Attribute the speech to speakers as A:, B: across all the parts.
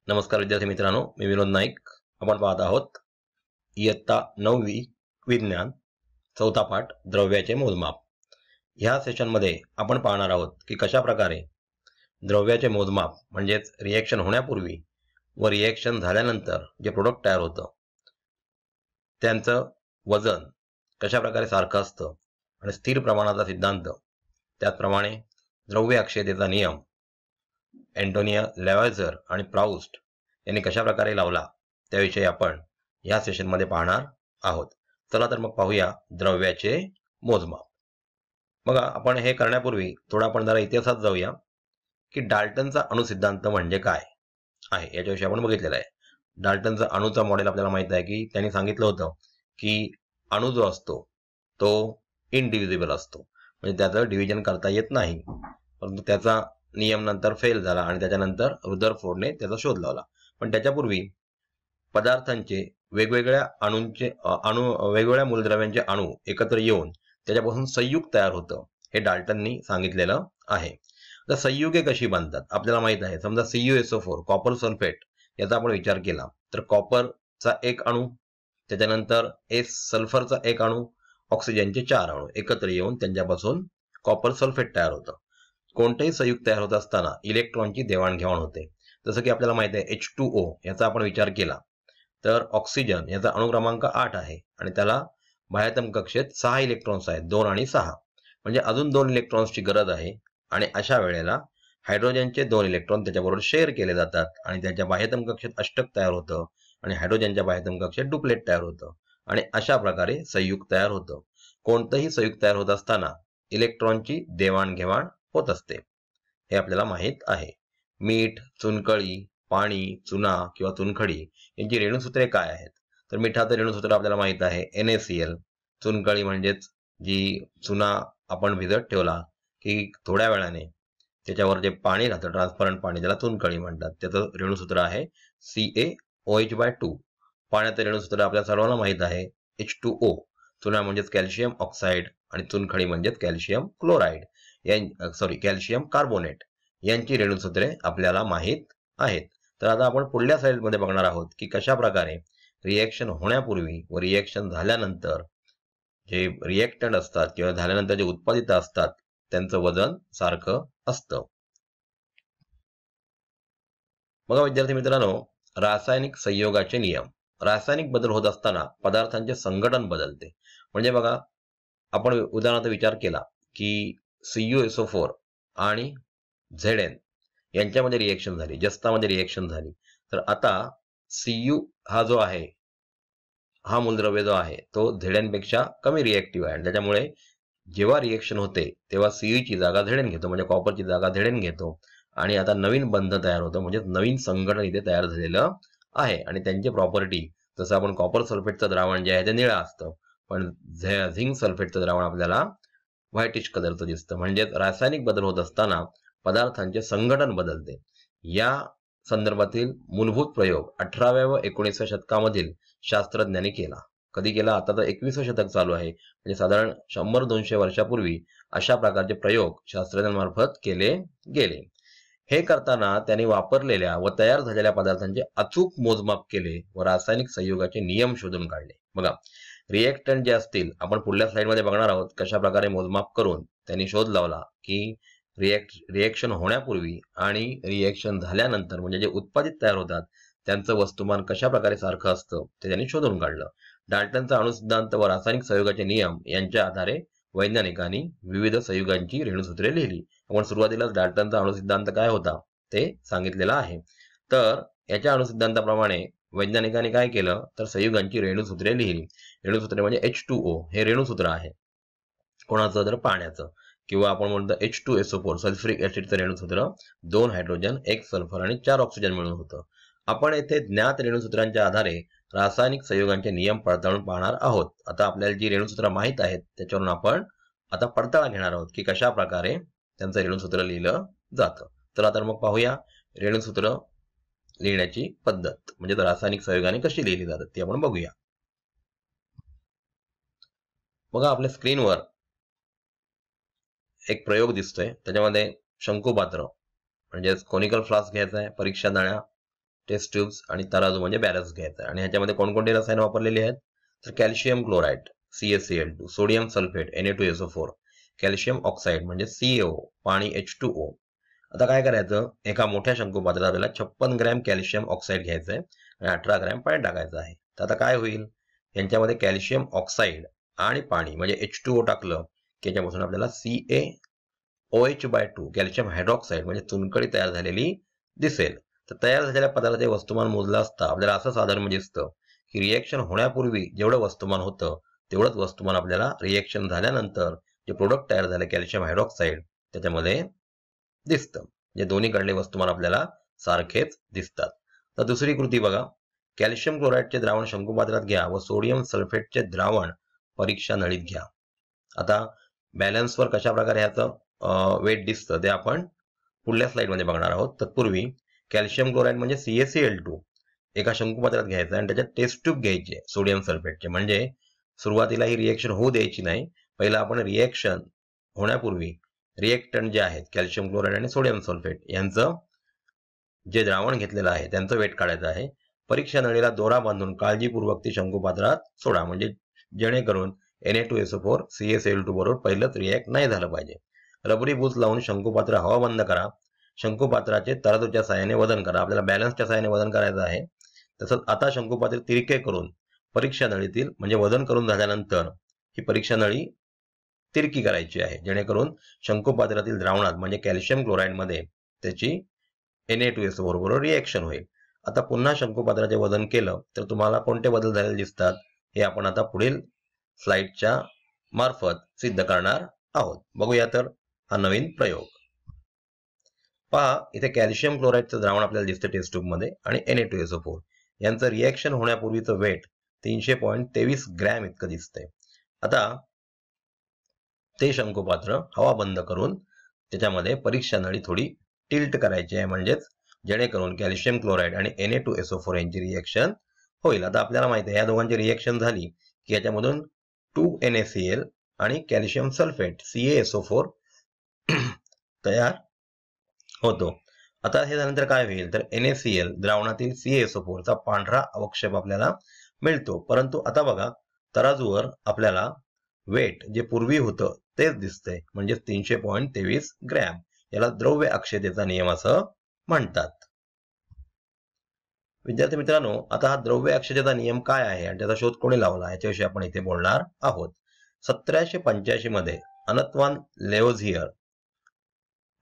A: नमस्कार विद्यार्थी मित्रांनो, मी विनोद नाईक. आपण पाहत आहोत इयत्ता 9वी विज्ञान चौथा पाठ द्रव्याचे मोजमाप. ह्या सेशनमध्ये आपण पाहणार आहोत की कशा प्रकारे द्रव्याचे मोजमाप म्हणजेच रिएक्शन होण्यापूर्वी व रिएक्शन झाल्यानंतर जे प्रोडक्ट तयार होतं त्यांचं वजन कशा प्रकारे सारखं असतं आणि स्थिर प्रमाणाचा सिद्धांत, त्याचप्रमाणे द्रव्य अक्षयतेचा नियम अँटोनिया लॅव्हॉइजर आणि प्राउस्ट यांनी कशा प्रकारे लावला त्याविषयी आपण या सेशनमध्ये पाहणार आहोत. चला तर मग पाहूया द्रव्याचे मोजमाप. बघा, आपण हे करण्यापूर्वी थोडा आपण जरा इतिहासात जाऊया की डाल्टनचा अणुसिद्धांत म्हणजे काय आहे याच्याविषयी आपण बघितलेलं आहे. डाल्टनचा अणुचा मॉडेल आपल्याला माहित आहे की त्यांनी सांगितलं होतं की अणु जो असतो तो इनडिव्हिजिबल असतो, म्हणजे त्याचं डिव्हिजन करता येत नाही. परंतु त्याचा नियम नंतर फेल झाला आणि त्याच्यानंतर रुदरफोर्डने त्याचा शोध लावला. पण त्याच्यापूर्वी पदार्थांचे वेगवेगळ्या वेगवेगळ्या मूलद्रव्यांचे अणू एकत्र येऊन त्याच्यापासून संयुग तयार होतं, हे डाल्टननी सांगितलेलं आहे. तर संयुगे कशी बनतात आपल्याला माहित आहे. समजा CuSO4 कॉपर सल्फेट याचा आपण विचार केला तर कॉपरचा एक अणू, त्याच्यानंतर सल्फरचा एक अणू, ऑक्सिजनचे 4 अणू एकत्र येऊन त्यांच्यापासून कॉपर सल्फेट तयार होतं. कोणतेही संयुग तयार होत असताना इलेक्ट्रॉनची देवाणघेवाण होते. जसं की आपल्याला माहित आहे H2O याचा आपण विचार केला तर ऑक्सिजन याचा अणुक्रमांक 8 आहे आणि त्याला बाह्यतम कक्षेत 6 इलेक्ट्रॉन्स आहेत, 2 आणि 6, म्हणजे अजून 2 इलेक्ट्रॉन्सची गरज आहे. आणि अशा वेळेला हायड्रोजनचे 2 इलेक्ट्रॉन त्याच्याबरोबर शेअर केले जातात आणि त्याच्या बाह्यतम कक्षेत अष्टक तयार होतं आणि हायड्रोजनच्या बाह्यतम कक्षेत डुप्लेट तयार होतं आणि अशा प्रकारे संयुग तयार होतं. कोणतंही संयुग तयार होत असताना इलेक्ट्रॉनची देवाणघेवाण होत असते, हे आपल्याला माहित आहे. मीठ, चुनकळी, पाणी, चुना किंवा चुनखडी यांची रेणुसूत्रे काय आहेत तर मिठाचं रेणुसूत्र आपल्याला माहित आहे NaCl. चुनकळी म्हणजेच जी चुना आपण भिजत ठेवला की थोड्या वेळाने त्याच्यावर जे पाणी राहतं, ट्रान्सपरंट पाणी, त्याला चुनकळी म्हणतात. त्याचं रेणुसूत्र आहे CaOH/2. पाण्याचं रेणुसूत्र आपल्या सर्वांना माहित आहे H2O. चुना म्हणजेच कॅल्शियम ऑक्साईड आणि चुनखडी म्हणजेच कॅल्शियम क्लोराईड कॅल्शियम कार्बोनेट यांची रेणुसूत्रे आपल्याला माहित आहेत. तर आता आपण पुढल्या स्लाइडमध्ये बघणार आहोत की कशा प्रकारे रिएक्शन होण्यापूर्वी व रिएक्शन झाल्यानंतर जे रिएक्टंट असतात किंवा झाल्यानंतर जे उत्पादित असतात त्यांचं वजन सारखं असतं. बघा विद्यार्थी मित्रांनो, रासायनिक संयोगाचे नियम. रासायनिक बदल होत असताना पदार्थांचे संघटन बदलते. म्हणजे बघा, आपण उदाहरणार्थ विचार केला की CuSO4 आणि Zn यांच्यामध्ये रिएक्शन झाली, जस्तामध्ये रिएक्शन झाली. तर आता Cu हा जो आहे, हा मूलद्रव्य जो आहे तो Zn पेक्षा कमी रिएक्टिव्ह आहे आणि त्याच्यामुळे जेव्हा रिएक्शन होते तेव्हा Cu ची जागा Zn घेतो, म्हणजे कॉपरची जागा Zn घेतो आणि आता नवीन बंध तयार होतं, म्हणजे नवीन संघटन इथे तयार झालेलं आहे. आणि त्यांची प्रॉपर्टी, जसं आपण कॉपर सल्फेटचं द्रावण जे आहे ते निळं असतं, पण झिंक सल्फेटचं द्रावण आपल्याला व्हाईटिश कलरचं दिसतं. म्हणजे रासायनिक बदल होत असताना पदार्थांचे संघटन बदलते. या संदर्भातील मूलभूत प्रयोग 18व्या व 19व्या शतकामधील शास्त्रज्ञांनी केला. कधी केला? आता तर 21वं शतक चालू आहे, म्हणजे साधारण 100-200 वर्षापूर्वी अशा प्रकारचे प्रयोग शास्त्रज्ञांमार्फत केले गेले. हे करताना त्यांनी वापरलेल्या व तयार झालेल्या पदार्थांचे अचूक मोजमाप केले व रासायनिक संयोगाचे नियम शोधून काढले. बघा, रिएक्टंट जे असतील, आपण पुढल्या स्लाइडमध्ये बघणार आहोत कशा प्रकारे मोजमाप करून त्यांनी शोध लावला की रिएक्शन होण्यापूर्वी आणि रिएक्शन झाल्यानंतर, म्हणजे जे उत्पादित तयार होतात त्यांचं वस्तुमान कशा प्रकारे सारखं असतं ते त्यांनी शोधून काढलं. डाल्टनचा अणुसिद्धांत व रासायनिक संयोगाचे नियम यांच्या आधारे वैज्ञानिकांनी विविध संयुगांची रेणुसूत्रे लिहिली. आपण सुरुवातीलाच डाल्टनचा अणुसिद्धांत काय होता ते सांगितलेला आहे. तर याच्या अणुसिद्धांताप्रमाणे वैज्ञानिकांनी काय केलं तर संयुगांची रेणुसूत्रे लिहिली. रेणुसूत्रे म्हणजे H2O हे रेणुसूत्र आहे. कोणाचं? तर पाण्याचं. किंवा आपण म्हणतो H2SO4 सल्फ्युरिक ऍसिडचं रेणुसूत्र 2 हायड्रोजन 1 सल्फर आणि 4 ऑक्सिजन मिळून होतं. आपण येथे ज्ञात रेणुसूत्रांच्या आधारे रासायनिक संयोगांचे नियम पडताळून पाहणार आहोत. आता आपल्याला जी रेणुसूत्र माहित आहेत त्याच्यावरून आपण आता पडताळा घेणार आहोत की कशा प्रकारे त्यांचं रेणुसूत्र लिहिलं जातं. चला तर मग पाहूया रेणुसूत्र लिहिण्याची पद्धत, म्हणजे रासायनिक संयोगाने कशी लिहिली जातात ती आपण बघूया. बघा, आपल्या स्क्रीनवर एक प्रयोग दिसतोय. त्याच्यामध्ये शंकुपात्र म्हणजे कोनिकल फ्लास्क घ्यायचा आहे, परीक्षा नळ्या, टेस्ट ट्यूब्स आणि तराजू म्हणजे बॅलन्स घ्यायचा आहे. आणि ह्याच्यामध्ये कोणकोणती रसायनं वापरलेली आहेत तर calcium chloride CaCl2, sodium sulphate Na2SO4, calcium oxide म्हणजे CaO, पाणी H2O. आता काय करायचं, एका मोठ्या शंकुपात्रात आपल्याला 56 ग्रॅम कॅल्शियम ऑक्साईड घ्यायचं आहे आणि 18 ग्रॅम पाणी टाकायचं आहे. तर आता काय होईल, यांच्यामध्ये कॅल्शियम ऑक्साईड आणि पाणी म्हणजे H2O टाकलं की याच्यापासून आपल्याला CaOH/2 कॅल्शियम हायड्रॉक्साईड म्हणजे चुनखडी तयार झालेली दिसेल. तर तयार झालेल्या पदार्थाचे वस्तुमान मोजलं असता आपल्याला असं साधारण दिसतं की रिएक्शन होण्यापूर्वी जेवढं वस्तुमान होतं तेवढंच वस्तुमान आपल्याला रिएक्शन झाल्यानंतर जे प्रोडक्ट तयार झाले कॅल्शियम हायड्रॉक्साईड त्याच्यामध्ये दिसतं. म्हणजे दोन्हीकडले वस्तुमान आपल्याला सारखेच दिसतात. तर दुसरी कृती बघा, कॅल्शियम क्लोराईडचे द्रावण शंकुपात्रात घ्या व सोडियम सल्फेटचे द्रावण परीक्षा नळीत घ्या. आता बॅलन्सवर कशा प्रकारे ह्याचं वेट दिसतं ते आपण पुढल्या स्लाइडमध्ये बघणार आहोत. तत्पूर्वी कॅल्शियम क्लोराईड म्हणजे CaCl2 एका शंकुपात्रात घ्यायचं आणि त्याच्यात टेस्ट ट्यूब घ्यायचे सोडियम सल्फेटचे. म्हणजे सुरुवातीला ही रिएक्शन होऊ द्यायची नाही, पहिला आपण रिएक्शन होण्यापूर्वी रिएक्टंट जे आहेत कॅल्शियम क्लोराईड आणि सोडियम सल्फेट यांचं जे द्रावण घेतलेलं आहे त्यांचं वेट काढायचं आहे. परीक्षा नळीला दोरा बांधून काळजीपूर्वक ती शंकुपात्रात सोडा, म्हणजे जेणेकरून Na2SO4 CaCl2 बरोबर पहिलंच रिएक्ट नाही झालं पाहिजे. रबरी बूच लावून शंकुपात्र हवा बंद करा. शंकुपात्राचे तराजूच्या साहाय्याने वजन करा. आपल्याला बॅलन्सच्या साहाय्याने वजन करायचं आहे. तसंच आता शंकुपात्र तिरके करून परीक्षा नळीतील म्हणजे वजन करून झाल्यानंतर ही परीक्षा नळी तिरकी करायची आहे, जेणेकरून शंकुपात्रातील द्रावणात म्हणजे कॅल्शियम क्लोराईडमध्ये त्याची Na2SO4 बरोबर रिएक्शन होईल. आता पुन्हा शंकुपात्राचे वजन केलं तर तुम्हाला कोणते बदल झालेले दिसतात हे आपण आता पुढील स्लाइडच्या मार्फत सिद्ध करणार आहोत. बघूया तर हा नवीन प्रयोग. पहा, इथे कॅल्शियम क्लोराईडचं द्रावण आपल्याला दिसतं टेस्ट ट्यूब मध्ये आणि Na2SO4 यांचं रिएक्शन होण्यापूर्वीचं वेट 300.23 ग्रॅम इतकं दिसतंय. आता ते शंकुपात्र हवा बंद करून त्याच्यामध्ये परीक्षा नळी थोडी टिल्ट करायची आहे, म्हणजेच जेणेकरून कॅल्शियम क्लोराईड आणि Na2SO4 यांची रिएक्शन होईल. आता आपल्याला माहिती आहे या दोघांची रिएक्शन झाली की याच्यामधून 2NaCl आणि कॅल्शियम सल्फेट CaSO4 तयार होतो. आता हे झाल्यानंतर काय होईल तर NaCl द्रावणातील CaSO4 चा पांढरा अवक्षेप आपल्याला मिळतो. परंतु आता बघा, तराजूवर आपल्याला वेट जे पूर्वी होतं तेच दिसतंय, म्हणजे 300.23 ग्रॅम. याला द्रव्य अक्षयतेचा नियम असं म्हणतात. विद्यार्थी मित्रांनो, आता हा द्रव्य अक्षयतेचा नियम काय आहे आणि त्याचा शोध कोणी लावला याच्याविषयी आपण इथे बोलणार आहोत. 1785 मध्ये अनत्वान लेओझियर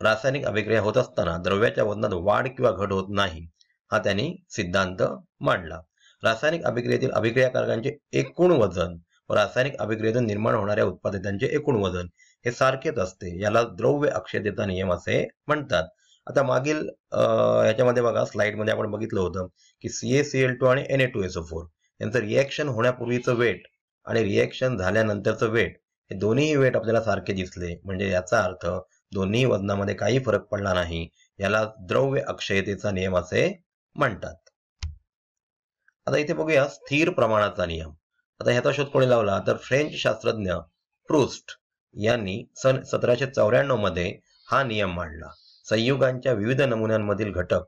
A: रासायनिक अभिक्रिया होत असताना द्रव्याच्या वजनात वाढ किंवा घट होत नाही हा त्यांनी सिद्धांत मांडला. रासायनिक अभिक्रियेतील अभिक्रियाकारकांचे एकूण वजन व रासायनिक अभिक्रियेतून निर्माण होणाऱ्या उत्पादितांचे एकूण वजन हे सारखेच असते. याला द्रव्य अक्षयतेचा नियम असे म्हणतात. आता मागील ह्याच्यामध्ये बघा, स्लाइडमध्ये आपण बघितलं होतं की CaCl2 आणि Na2SO4 यांचं रिएक्शन होण्यापूर्वीचं वेट आणि रिएक्शन झाल्यानंतरचं वेट हे दोन्ही वेट आपल्याला सारखे दिसले, म्हणजे याचा अर्थ दोन्ही वजनामध्ये काही फरक पडला नाही. याला द्रव्य अक्षयतेचा नियम असे म्हणतात. आता इथे बघूया स्थिर प्रमाणाचा नियम. आता ह्याचा शोध कोणी लावला तर फ्रेंच शास्त्रज्ञ प्रूस्ट यांनी सन 1794 मध्ये हा नियम मांडला. संयुगांच्या विविध नमुन्यांमधील घटक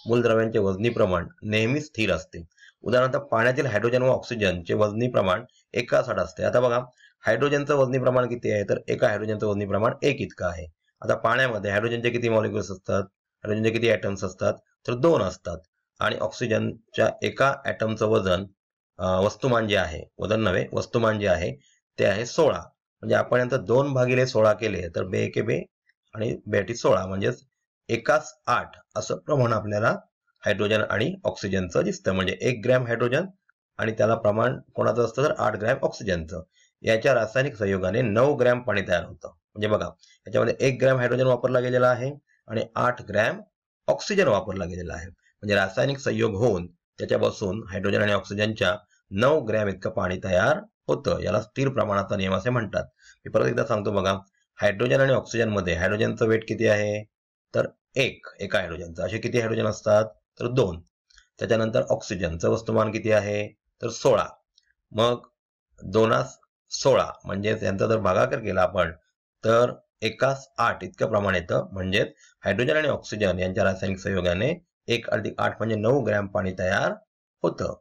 A: मूलद्रव्यांचे वजनी प्रमाण नेहमी स्थिर असते. उदाहरणार्थ पाण्यातील हायड्रोजन व ऑक्सिजनचे वजनी प्रमाण एकाच असते. आता बघा, हायड्रोजनचं वजनी प्रमाण किती आहे तर एका हायड्रोजनचं वजनी प्रमाण 1 इतकं आहे. आता पाण्यामध्ये हायड्रोजनचे किती मॉलिक्युल्स असतात, हायड्रोजनचे किती ॲटम्स असतात तर 2 असतात. आणि ऑक्सिजनच्या एका ॲटमचं वजन वस्तुमान जे आहे, वजन नव्हे वस्तुमान जे आहे ते आहे 16. म्हणजे आपण यांचं 2/16 केले तर 2 एके 2 आणि 2 16 म्हणजेच एकाच 8 असं प्रमाण आपल्याला हायड्रोजन आणि ऑक्सिजनचं दिसतं. म्हणजे 1 ग्रॅम हायड्रोजन आणि त्याला प्रमाण कोणाचं असतं तर 8 ग्रॅम ऑक्सिजनचं. याच्या रासायनिक संयोगाने 9 ग्रॅम पाणी तयार होतं. म्हणजे बघा, याच्यामध्ये 1 ग्रॅम हायड्रोजन वापरला गेलेला आहे आणि 8 ग्रॅम ऑक्सिजन वापरला गेलेला आहे. म्हणजे रासायनिक संयोग होऊन त्याच्यापासून हायड्रोजन आणि ऑक्सिजनच्या 9 ग्रॅम इतकं पाणी तयार होतं. याला स्थिर प्रमाणाचा नियम असे म्हणतात. मी परत एकदा सांगतो बघा, हायड्रोजन आणि ऑक्सिजन मध्ये हायड्रोजनचं वेट किती आहे तर 1 एका हायड्रोजनचं. असे किती हायड्रोजन असतात तर 2. त्याच्यानंतर ऑक्सिजनचं वस्तुमान किती आहे तर 16. मग 2×16 म्हणजे यांचा जर भागाकार केला आपण तर एकाच 8 इतकं प्रमाण येतं. म्हणजेच हायड्रोजन आणि ऑक्सिजन यांच्या रासायनिक संयोगाने 1 + 8 म्हणजे 9 ग्रॅम पाणी तयार होतं.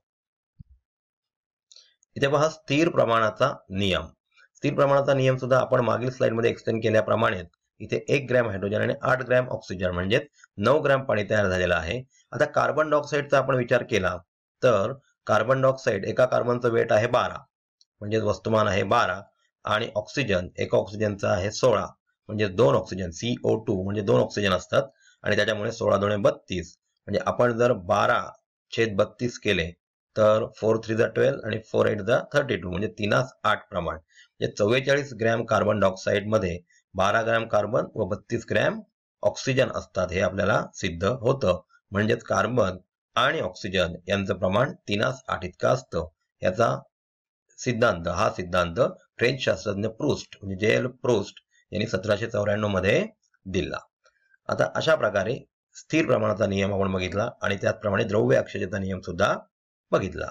A: इथे पहा स्थिर प्रमाणाचा नियम. स्थिर प्रमाणाचा नियम सुद्धा आपण मागील स्लाइडमध्ये एक्सप्लेन केल्याप्रमाणे इथे 1 ग्रॅम हायड्रोजन आणि 8 ग्रॅम ऑक्सिजन म्हणजे 9 ग्रॅम पाणी तयार झालेलं आहे. आता कार्बन डायऑक्साईडचा आपण विचार केला तर कार्बन डायऑक्साईड एका कार्बनचं वेट आहे 12 म्हणजे वस्तुमान आहे 12 आणि ऑक्सिजन एका ऑक्सिजनचा आहे 16 म्हणजे 2 ऑक्सिजन CO2 म्हणजे 2 ऑक्सिजन असतात आणि त्याच्यामुळे 16 × 2 = 32 म्हणजे आपण जर 12/32 केले तर 4 3 = 12 आणि 4 8 = 32 म्हणजे 3/8 प्रमाण म्हणजे 44 ग्रॅम कार्बन डायऑक्साईड मध्ये 12 ग्रॅम कार्बन व 32 ग्रॅम ऑक्सिजन असतात हे आपल्याला सिद्ध होतं. म्हणजेच कार्बन आणि ऑक्सिजन यांचं प्रमाण 3/8 इतकं असतं. याचा सिद्धांत हा सिद्धांत फ्रेंच शास्त्रज्ञ प्रूस्ट म्हणजे जे.एल. प्रूस्ट यांनी 1794 मध्ये दिला. आता अशा प्रकारे स्थिर प्रमाणाचा नियम आपण बघितला आणि त्याचप्रमाणे द्रव्य अक्षयतेचा नियम सुद्धा बघितला.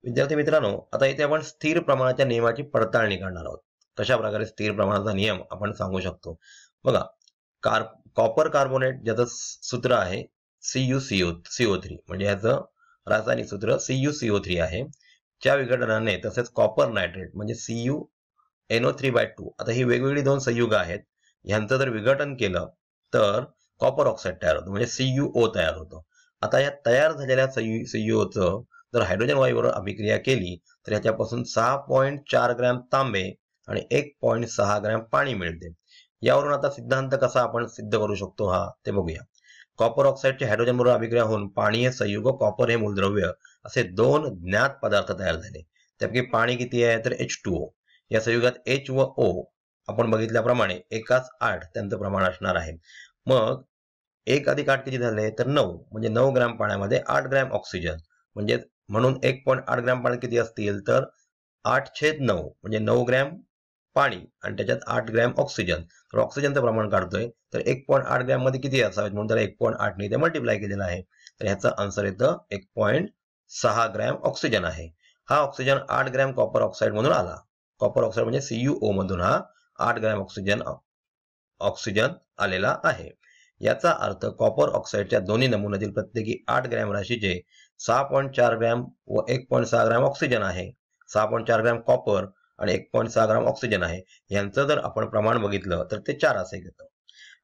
A: विद्यार्थी मित्रांनो, आता इथे आपण स्थिर प्रमाणाच्या नियमाची पडताळणी करणार आहोत. कशा प्रकारे स्थिर प्रमाणाचा नियम आपण सांगू शकतो. बघा, कॉपर कार्बोनेट ज्याचं सूत्र आहे CuCO3 म्हणजे याचं रासायनिक सूत्र CuCO3 आहे. च्या विघटनाने तसेच कॉपर नायट्रेट म्हणजे CuNO3/2 आता ही वेगवेगळी दोन संयुग आहेत. यांचं जर विघटन केलं तर कॉपर ऑक्साईड तयार होतो म्हणजे CuO तयार होतो. आता या तयार झालेल्या CuOचं जर हायड्रोजन वायूवर अभिक्रिया केली तर याच्यापासून 6.4 ग्रॅम तांबे आणि 1.6 ग्रॅम पाणी मिळते. यावरून आता सिद्धांत कसा आपण सिद्ध करू शकतो ते बघूया. कॉपर ऑक्साईडचे हायड्रोजन बरोबर अभिक्रिया होऊन पाणी हे संयुग कॉपर हे मूलद्रव्य असे 2 ज्ञात पदार्थ तयार झाले. त्यापैकी पाणी किती आहे तर H2O. या संयुगात H व O आपण बघितल्याप्रमाणे 1/8 त्यांचं प्रमाण असणार आहे. मग 1 + 8 किती झाले तर 9 म्हणजे 9 ग्रॅम पाण्यामध्ये 8 ग्रॅम ऑक्सिजन म्हणजे म्हणून 1.8 ग्रॅम पाणी किती असतील तर 8/9 म्हणजे 9 ग्रॅम पाणी आणि त्याच्यात 8 ग्रॅम ऑक्सिजन. तर ऑक्सिजनचं प्रमाण काढतोय तर 1.8 ग्रॅम मध्ये किती असावेत म्हणून त्याला 1.8 ने इथे मल्टिप्लाय केलेलं आहे. तर ह्याचं आन्सर येतं 1.6 ग्रॅम ऑक्सिजन आहे. हा ऑक्सिजन 8 ग्रॅम कॉपर ऑक्साईड मधून आला. कॉपर ऑक्साईड म्हणजे CuO मधून हा 8 ग्रॅम ऑक्सिजन आलेला आहे. याचा अर्थ कॉपर ऑक्साईडच्या दोन्ही नमुन्यातील प्रत्येकी 8 ग्रॅम राशीचे 6.4 ग्रॅम व 1.6 ग्रॅम ऑक्सिजन आहे. 6.4 ग्रॅम कॉपर आणि 1.6 ग्रॅम ऑक्सिजन आहे. यांचं जर आपण प्रमाण बघितलं तर ते 4 असे घेतं.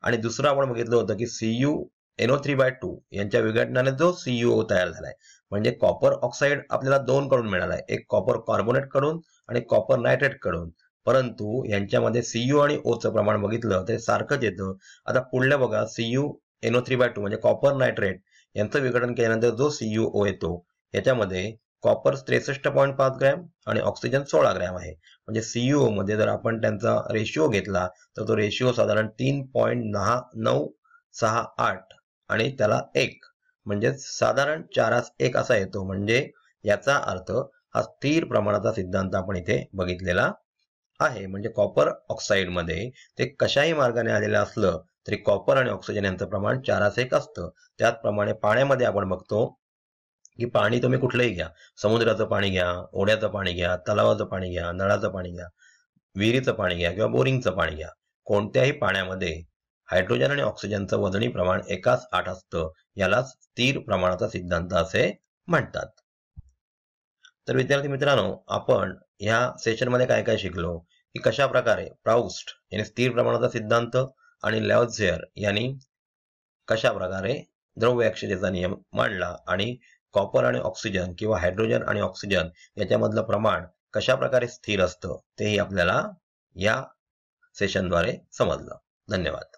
A: आणि दुसरं आपण बघितलं होतं की CuNO3/2 यांच्या विघटनाने जो CuO तयार झालाय म्हणजे कॉपर ऑक्साईड आपल्याला 2 कडून मिळाला आहे. एक कॉपर कार्बोनेट कडून आणि कॉपर नायट्रेट कडून. परंतु यांच्यामध्ये Cu आणि O चं प्रमाण बघितलं तर सारखंच येतं. आता पुढल्या बघा CuNO3/2 म्हणजे कॉपर नायट्रेट यांचं विघटन केल्यानंतर जो CuO येतो याच्यामध्ये कॉपर 63.5 ग्रॅम आणि ऑक्सिजन 16 ग्रॅम आहे. म्हणजे CuO मध्ये जर आपण त्यांचा रेशिओ घेतला तर तो रेशिओ साधारण 3.968 आणि त्याला 1 म्हणजे साधारण 4:1 असा येतो. म्हणजे याचा अर्थ हा स्थिर प्रमाणाचा सिद्धांत आपण इथे बघितलेला आहे. म्हणजे कॉपर ऑक्साईड मध्ये ते कशाही मार्गाने आलेलं असलं तरी कॉपर आणि ऑक्सिजन यांचं प्रमाण 4:1 असतं. त्याचप्रमाणे पाण्यामध्ये आपण बघतो की पाणी तुम्ही कुठलंही घ्या, समुद्राचं पाणी घ्या, ओढ्याचं पाणी घ्या, तलावाचं पाणी घ्या, नळाचं पाणी घ्या, विहिरीचं पाणी घ्या किंवा बोरिंगचं पाणी घ्या, कोणत्याही पाण्यामध्ये हायड्रोजन आणि ऑक्सिजनचं वजनी प्रमाण 1/8 असतं. याला स्थिर प्रमाणाचा सिद्धांत असे म्हणतात. तर विद्यार्थी मित्रांनो, आपण ह्या सेशनमध्ये काय काय शिकलो की कशा प्रकारे प्राउस्ट यांनी स्थिर प्रमाणाचा सिद्धांत आणि लॅव्हझियर यांनी कशा प्रकारे द्रव्य अक्षयतेचा नियम मांडला आणि कॉपर आणि ऑक्सिजन किंवा हायड्रोजन आणि ऑक्सिजन याच्यामधलं प्रमाण कशा प्रकारे स्थिर असतं तेही आपल्याला या सेशनद्वारे समजलं. धन्यवाद.